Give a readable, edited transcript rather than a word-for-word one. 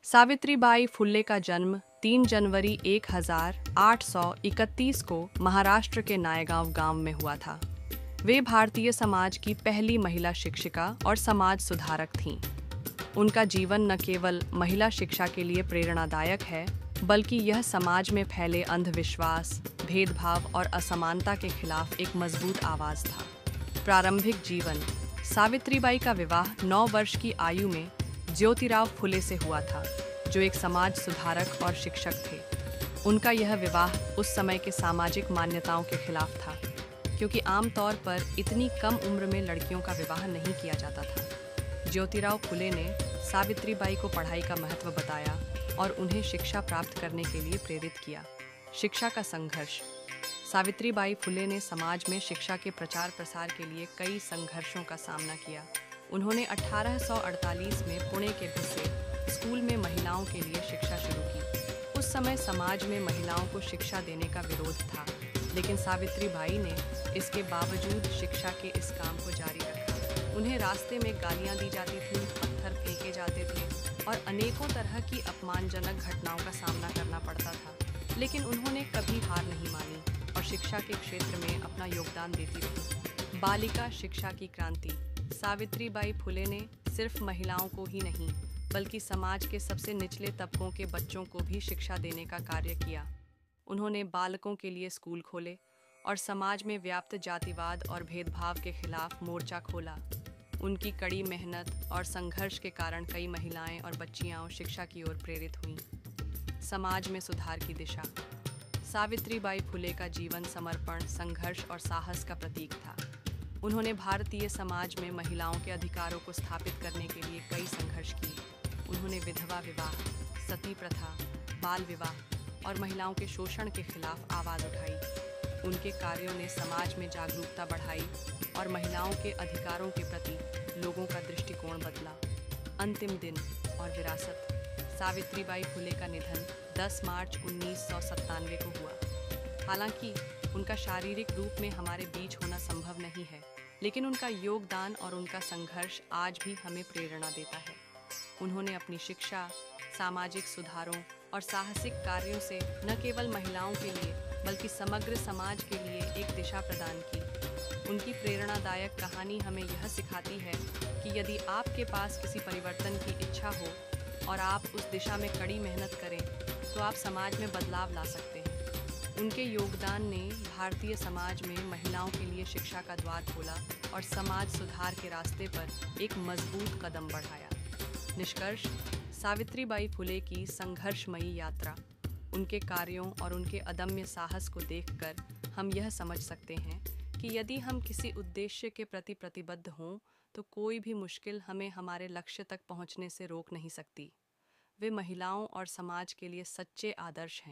सावित्रीबाई फुले का जन्म 3 जनवरी 1831 को महाराष्ट्र के नायगांव गांव में हुआ था। वे भारतीय समाज की पहली महिला शिक्षिका और समाज सुधारक थीं। उनका जीवन न केवल महिला शिक्षा के लिए प्रेरणादायक है, बल्कि यह समाज में फैले अंधविश्वास, भेदभाव और असमानता के खिलाफ एक मजबूत आवाज था। प्रारंभिक जीवन। सावित्रीबाई का विवाह 9 वर्ष की आयु में ज्योतिराव फुले से हुआ था, जो एक समाज सुधारक और शिक्षक थे। उनका यह विवाह उस समय के सामाजिक मान्यताओं के खिलाफ था, क्योंकि आमतौर पर इतनी कम उम्र में लड़कियों का विवाह नहीं किया जाता था। ज्योतिराव फुले ने सावित्रीबाई को पढ़ाई का महत्व बताया और उन्हें शिक्षा प्राप्त करने के लिए प्रेरित किया। शिक्षा का संघर्ष। सावित्रीबाई फुले ने समाज में शिक्षा के प्रचार प्रसार के लिए कई संघर्षों का सामना किया। उन्होंने 1848 में पुणे के भिसे स्कूल में महिलाओं के लिए शिक्षा शुरू की। उस समय समाज में महिलाओं को शिक्षा देने का विरोध था, लेकिन सावित्रीबाई ने इसके बावजूद शिक्षा के इस काम को जारी रखा। उन्हें रास्ते में गालियां दी जाती थीं, पत्थर फेंके जाते थे और अनेकों तरह की अपमानजनक घटनाओं का सामना करना पड़ता था, लेकिन उन्होंने कभी हार नहीं मानी और शिक्षा के क्षेत्र में अपना योगदान देती रही। बालिका शिक्षा की क्रांति। सावित्रीबाई फुले ने सिर्फ महिलाओं को ही नहीं, बल्कि समाज के सबसे निचले तबकों के बच्चों को भी शिक्षा देने का कार्य किया। उन्होंने बालकों के लिए स्कूल खोले और समाज में व्याप्त जातिवाद और भेदभाव के खिलाफ मोर्चा खोला। उनकी कड़ी मेहनत और संघर्ष के कारण कई महिलाएं और बच्चियां शिक्षा की ओर प्रेरित हुईं। समाज में सुधार की दिशा। सावित्रीबाई फुले का जीवन समर्पण, संघर्ष और साहस का प्रतीक था। उन्होंने भारतीय समाज में महिलाओं के अधिकारों को स्थापित करने के लिए कई संघर्ष किए। उन्होंने विधवा विवाह, सती प्रथा, बाल विवाह और महिलाओं के शोषण के खिलाफ आवाज़ उठाई। उनके कार्यों ने समाज में जागरूकता बढ़ाई और महिलाओं के अधिकारों के प्रति लोगों का दृष्टिकोण बदला। अंतिम दिन और विरासत। सावित्रीबाई फुले का निधन 10 मार्च 1997 को हुआ। हालांकि उनका शारीरिक रूप में हमारे बीच होना संभव नहीं है, लेकिन उनका योगदान और उनका संघर्ष आज भी हमें प्रेरणा देता है। उन्होंने अपनी शिक्षा, सामाजिक सुधारों और साहसिक कार्यों से न केवल महिलाओं के लिए, बल्कि समग्र समाज के लिए एक दिशा प्रदान की। उनकी प्रेरणादायक कहानी हमें यह सिखाती है कि यदि आपके पास किसी परिवर्तन की इच्छा हो और आप उस दिशा में कड़ी मेहनत करें, तो आप समाज में बदलाव ला सकते हैं। उनके योगदान ने भारतीय समाज में महिलाओं के लिए शिक्षा का द्वार खोला और समाज सुधार के रास्ते पर एक मजबूत कदम बढ़ाया। निष्कर्ष। सावित्रीबाई फुले की संघर्षमयी यात्रा। उनके कार्यों और उनके अदम्य साहस को देखकर हम यह समझ सकते हैं कि यदि हम किसी उद्देश्य के प्रति प्रतिबद्ध हों, तो कोई भी मुश्किल हमें हमारे लक्ष्य तक पहुंचने से रोक नहीं सकती। वे महिलाओं और समाज के लिए सच्चे आदर्श हैं।